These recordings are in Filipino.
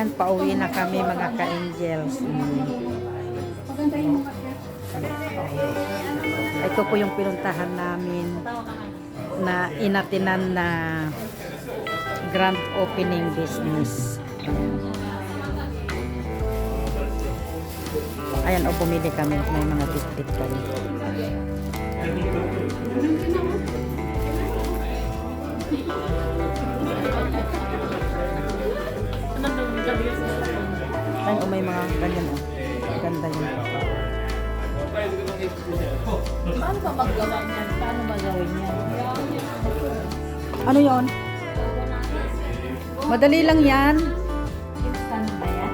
Ayan, pauwi na kami mga ka-angels. Ito po yung pinuntahan namin na inatinan na grand opening business. Ayan, o bumili kami. May mga biscuit kami. Ayan, o may mga ganyan o. Ganda yun. Paano ba magawa niyan? Paano ba gawin yan? Ano yon? Madali lang yan. Instant ba yan?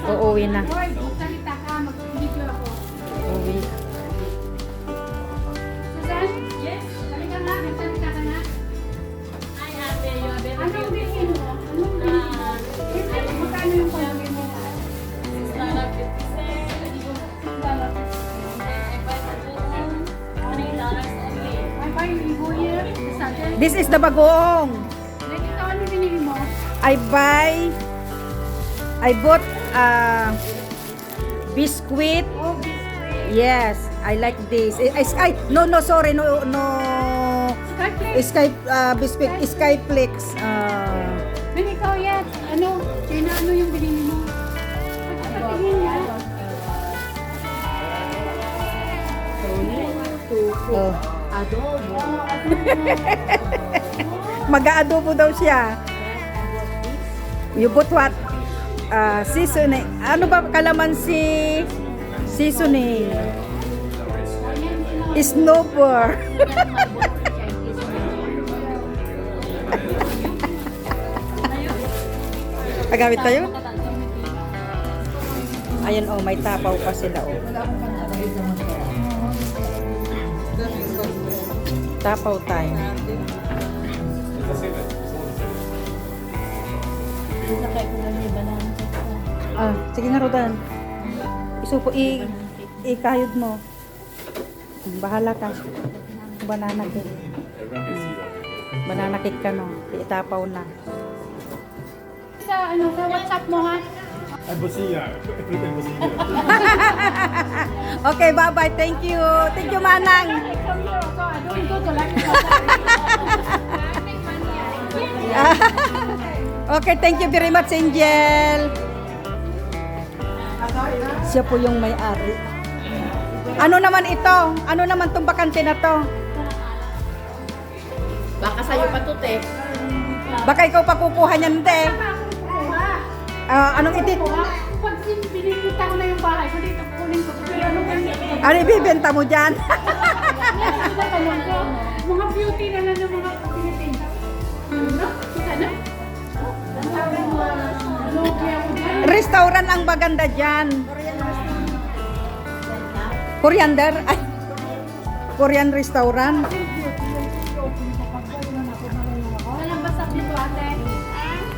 Uuwi na. Uuwi. Yes? Halika nga, nagsalita ka na. Hi, ate. Anong bilhin mo? Anong bilhin mo? Magkano yung pagbilhin mo? This is the bagoong. Ito, ano binili mo? I bought biscuit. Oh, biscuit. Yes, I like this. No, sorry, no. Skyflakes. Biscuit, Skyflakes. Then ikaw, yes. Ano? Kaya ano yung binili mo? Pagkapatingin niya. Oh. Adobo. Mag-aadobo daw siya. You bought what? Seasoning. Ano ba kalamansi? Seasoning. Snowball. Agamit tayo? Ayan oh, may tapaw pa sila oh. Tapaw tayo. Sige nga Rodan. Isupo, ikayod mo. Bahala ka. Banana cake. Banana cake ka no. Itapaw na. Sa WhatsApp mo ha? Ay, bosiya. Bosiya. Okay, bye-bye. Thank you. Thank you, Manang. I come here also. I don't go to like Okay, thank you very much, Angel. Siya po yung may-ari. Ano naman ito? Ano naman tong bakante na to? Baka sa'yo pa to, te. Baka ikaw pa kukuha niyan, te. Anong itit? Pag binibita ko na yung bahay ko dito, kunin ko. Ano ba yun? Ano ibibenta mo dyan? Mga beauty na lang ng mga Pilipino. Ano? Kita na? Ang sabi mo, Nokia ko dyan. Restaurant ang maganda dyan. Coriander? Ay, Korean restaurant. Walang basta dito, ate.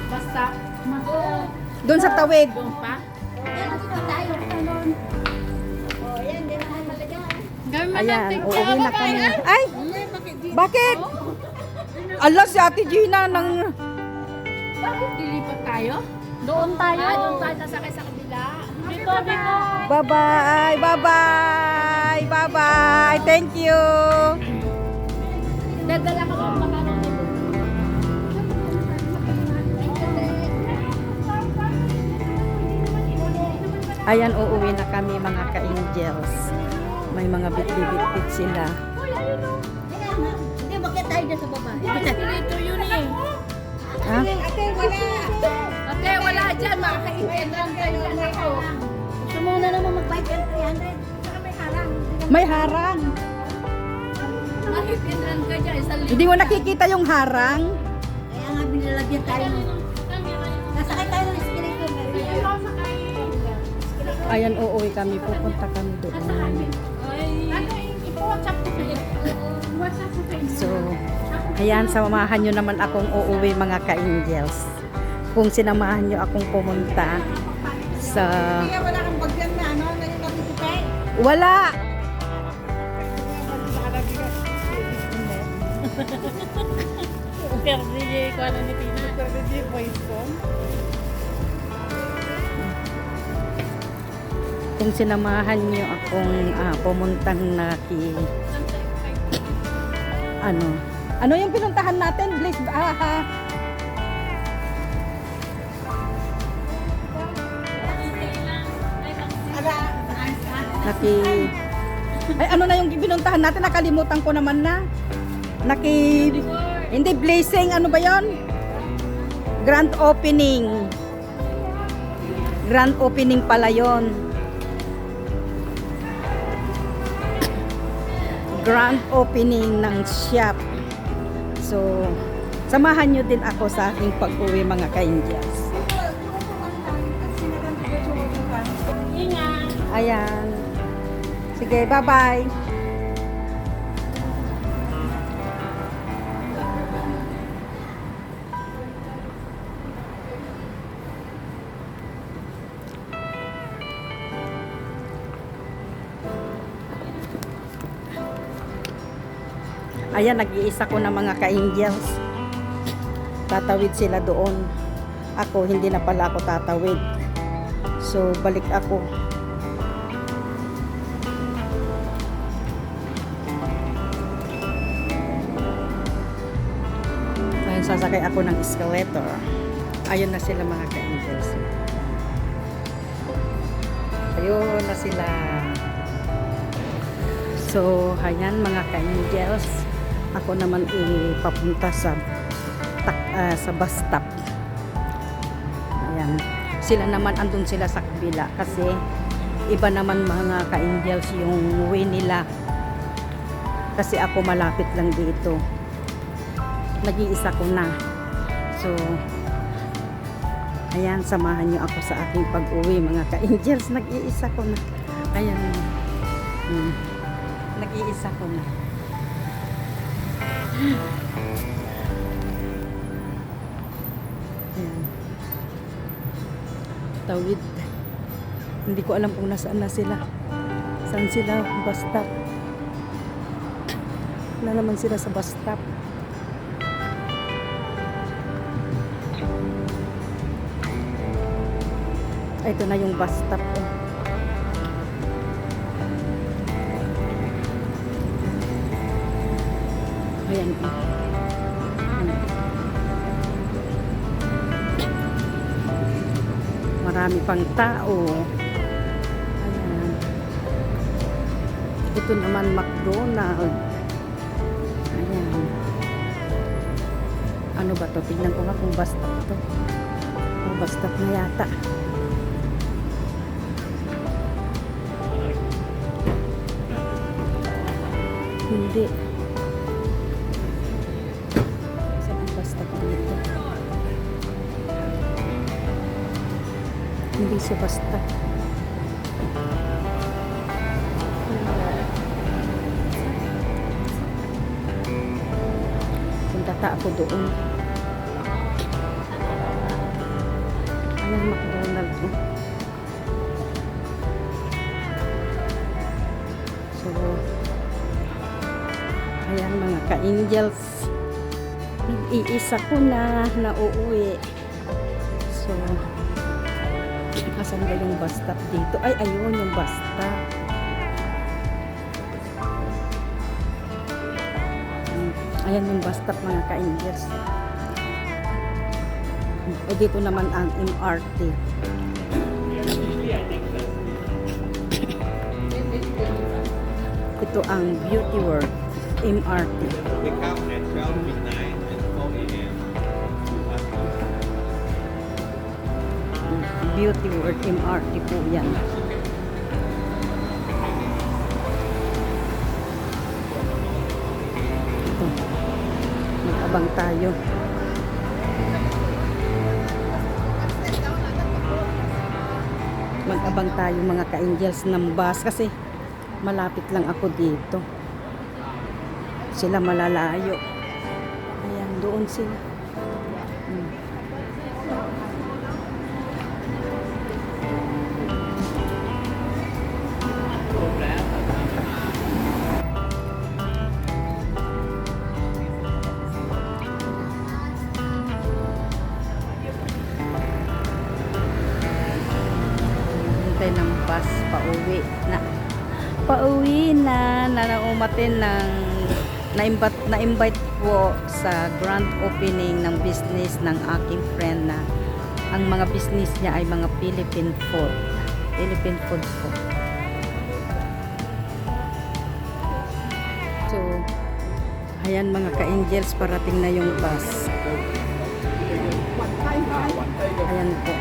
Basta. Doon sa tawid. Doon pa? Ayan, uuwi na kami. Ay! Bakit? Ala, si Ate Gina ng... Bakit dilipat tayo? Doon tayo. Doon tayo sasakay sa kabila. Dito, dito. Bye-bye! Bye-bye! Bye-bye! Thank you! Dadala ka ng makano nito. Ayan, uuwi na kami mga ka-angels. May mga bit-bit sila. Hindi, bakit tayo dyan sa baba? Dito yun eh. Ha? Ate, wala dyan. Makaka-800 kayo lang ako. Gusto mo na naman mag-buy ka 300. Saka may harang. May harang. Makaka-800 ka dyan. Isang Hindi mo nakikita yung harang? Kaya nga binalagyan tayo. Nasakay tayo ng escalator ngayon. Ayan, uuwi kami. Pupunta kami doon. Ano, ipo-WhatsApp ko sa'yo. WhatsApp ko sa'yo. So, ayan, samahan nyo naman akong uuwi mga ka-angels. Kung sinamahan nyo akong pumunta sa... Wala kang bagyan na ano, na yung natutupay. Wala! Pero DJ ko ano ni Tina. Pero DJ voice ko. Kung sinamahan niyo akong pumuntang ano yung pinuntahan natin, Blaze? Ay, ano na yung binuntahan natin? Nakalimutan ko naman na. Hindi, blazing. Ano ba yon? Grand opening. Grand opening pala yon. Grand opening ng shop. So, samahan nyo din ako sa aking pag-uwi, mga ka-Indians. Ingat. Ayan. Sige, bye-bye. Ayan, nag-iisa ko na mga ka-Indians. Tatawid sila doon. Ako, hindi na pala ako tatawid. So, balik ako. Ayun, sasakay ako ng escalator. Ayun na sila mga ka-Indians. Ayun na sila. So, ayan mga ka-Indians. Ako naman ipapunta sa bus stop. Ayan. Sila naman andun sila sa kabila kasi iba naman mga ka-Indians yung way nila. Kasi ako malapit lang dito. Nag-iisa ko na. So, ayan, samahan nyo ako sa aking pag-uwi mga ka-Indians. Nag-iisa ko na. Ayan. Nag-iisa ko na. Ayan. Tawid. Hindi ko alam kung nasaan na sila. Saan sila? Bus stop. Wala naman sila sa bus stop. Ito na yung bus stop ko. Ayan. Marami pang tao. Ayan. Ito naman McDonald's. Ayan. Ano ba to? Tignan ko nga kung bus stop to. Oh, bus stop na yata. Hindi. Saan ang bus stop dito? Hindi siya bus stop. Punta ta ako doon. Ayan, McDonald's. So, ayan mga ka-Angels. Iisa ko na uuwi. So, asan ba yung bus stop dito? Ay, ayun yung bus stop. Ayan yung bus stop mga ka-Angels. O dito naman ang MRT. Ito ang Beauty World MRT. We come at 12 midnight and 4 a.m. Beauty World MRT po yan. Ito. Mag-abang tayo. Mag-abang tayo mga ka-Angels ng bus kasi malapit lang ako dito. Sila malalayo. Ayan, doon sila. Hintay ng bus pa uwi. na naumatin ng na-invite po sa grand opening ng business ng aking friend na ang mga business niya ay mga Philippine food. Philippine food po. So, ayan mga ka-angels, parating na yung bus. Ayan po.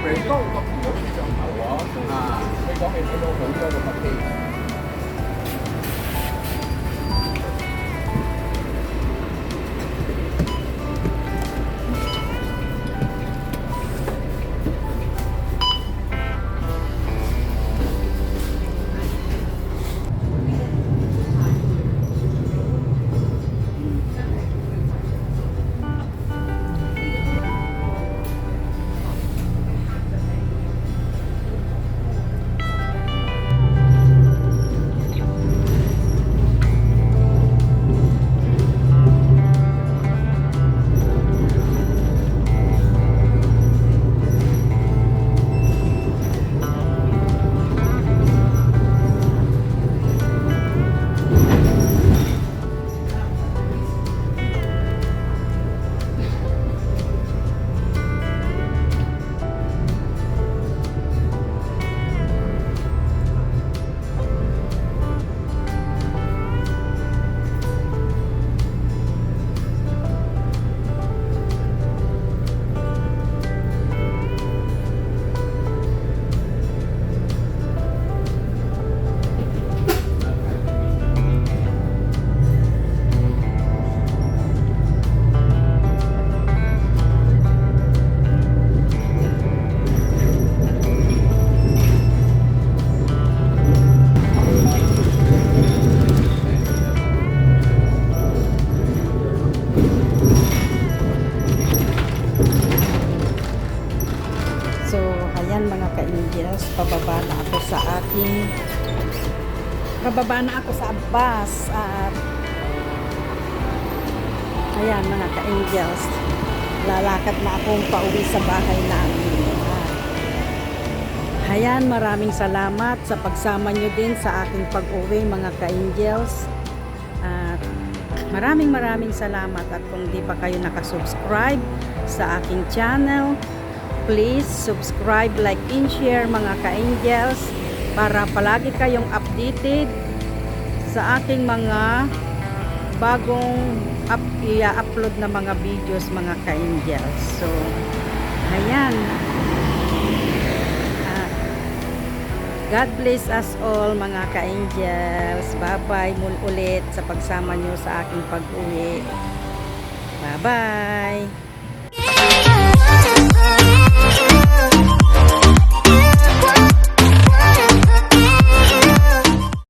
So, ayan mga ka-angels, pababa na ako sa bus at ayan mga ka-angels, lalakad na akong pauwi sa bahay namin. Ayan, maraming salamat sa pagsama nyo din sa aking pag-uwi mga ka-angels. At maraming salamat, at kung di pa kayo nakasubscribe sa aking channel, please subscribe, like, and share mga ka-angels para palagi kayong updated sa aking mga bagong i-upload na mga videos mga ka-angels. So, ayan. God bless us all mga ka-angels. Bye-bye ulit sa pagsama nyo sa aking pag-uwi. Bye-bye.